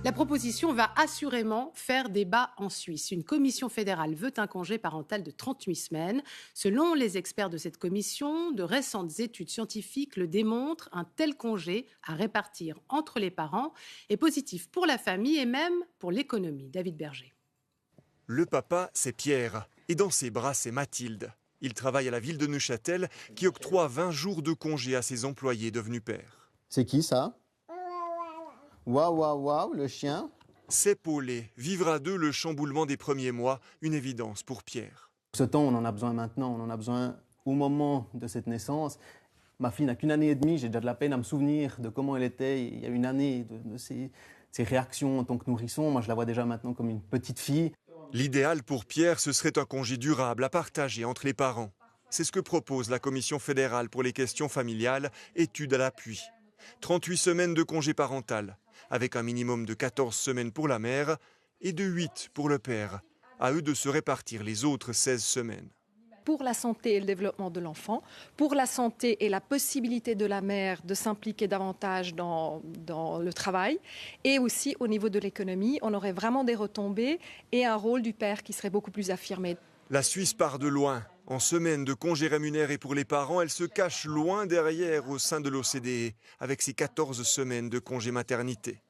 La proposition va assurément faire débat en Suisse. Une commission fédérale veut un congé parental de 38 semaines. Selon les experts de cette commission, de récentes études scientifiques le démontrent, un tel congé à répartir entre les parents est positif pour la famille et même pour l'économie. David Berger. Le papa, c'est Pierre, et dans ses bras, c'est Mathilde. Il travaille à la ville de Neuchâtel, qui octroie 20 jours de congé à ses employés devenus pères. C'est qui ça? Waouh, waouh, waouh, le chien. C'est Paulé. Vivre à deux le chamboulement des premiers mois, une évidence pour Pierre. Ce temps, on en a besoin maintenant, on en a besoin au moment de cette naissance. Ma fille n'a qu'une année et demie, j'ai déjà de la peine à me souvenir de comment elle était il y a une année, de ses réactions en tant que nourrisson. Moi, je la vois déjà maintenant comme une petite fille. L'idéal pour Pierre, ce serait un congé durable à partager entre les parents. C'est ce que propose la Commission fédérale pour les questions familiales, étude à l'appui. 38 semaines de congé parental, avec un minimum de 14 semaines pour la mère et de 8 pour le père. À eux de se répartir les autres 16 semaines. Pour la santé et le développement de l'enfant, pour la santé et la possibilité de la mère de s'impliquer davantage dans le travail, et aussi au niveau de l'économie, on aurait vraiment des retombées et un rôle du père qui serait beaucoup plus affirmé. La Suisse part de loin. En semaine de congés rémunérés pour les parents, elle se cache loin derrière au sein de l'OCDE, avec ses 14 semaines de congé maternité.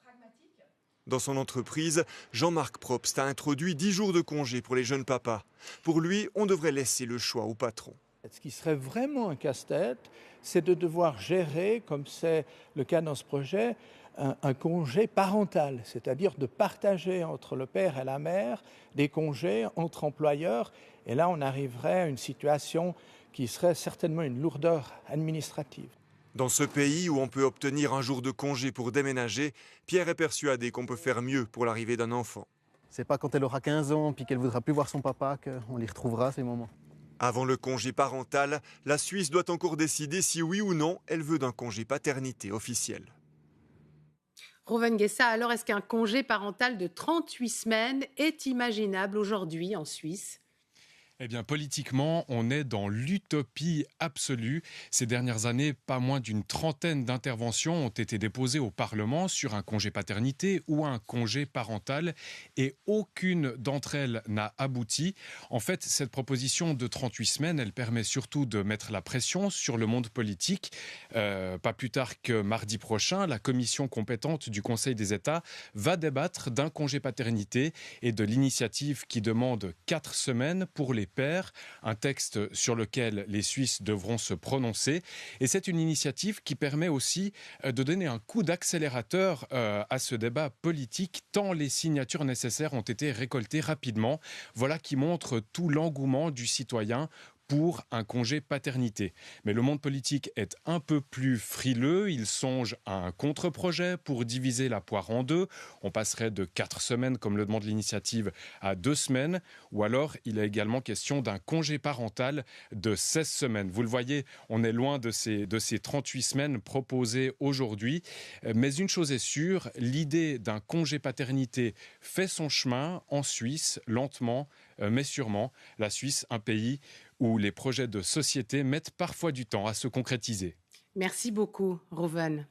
Dans son entreprise, Jean-Marc Probst a introduit 10 jours de congé pour les jeunes papas. Pour lui, on devrait laisser le choix au patron. Ce qui serait vraiment un casse-tête, c'est de devoir gérer, comme c'est le cas dans ce projet, un congé parental, c'est-à-dire de partager entre le père et la mère des congés entre employeurs. Et là, on arriverait à une situation qui serait certainement une lourdeur administrative. Dans ce pays où on peut obtenir un jour de congé pour déménager, Pierre est persuadé qu'on peut faire mieux pour l'arrivée d'un enfant. C'est pas quand elle aura 15 ans puis qu'elle voudra plus voir son papa qu'on les retrouvera ces moments. Avant le congé parental, la Suisse doit encore décider si oui ou non elle veut d'un congé paternité officiel. Rovane Guessa, alors est-ce qu'un congé parental de 38 semaines est imaginable aujourd'hui en Suisse ? Eh bien, politiquement, on est dans l'utopie absolue. Ces dernières années, pas moins d'une trentaine d'interventions ont été déposées au Parlement sur un congé paternité ou un congé parental et aucune d'entre elles n'a abouti. En fait, cette proposition de 38 semaines, elle permet surtout de mettre la pression sur le monde politique. Pas plus tard que mardi prochain, la commission compétente du Conseil des États va débattre d'un congé paternité et de l'initiative qui demande 4 semaines pour les pères, un texte sur lequel les Suisses devront se prononcer. Et c'est une initiative qui permet aussi de donner un coup d'accélérateur à ce débat politique, tant les signatures nécessaires ont été récoltées rapidement. Voilà qui montre tout l'engouement du citoyen pour un congé paternité. Mais le monde politique est un peu plus frileux. Il songe à un contre-projet pour diviser la poire en deux. On passerait de 4 semaines, comme le demande l'initiative, à 2 semaines. Ou alors, il est également question d'un congé parental de 16 semaines. Vous le voyez, on est loin de ces 38 semaines proposées aujourd'hui. Mais une chose est sûre, l'idée d'un congé paternité fait son chemin en Suisse, lentement, mais sûrement. La Suisse, un pays où les projets de société mettent parfois du temps à se concrétiser. Merci beaucoup, Rovane.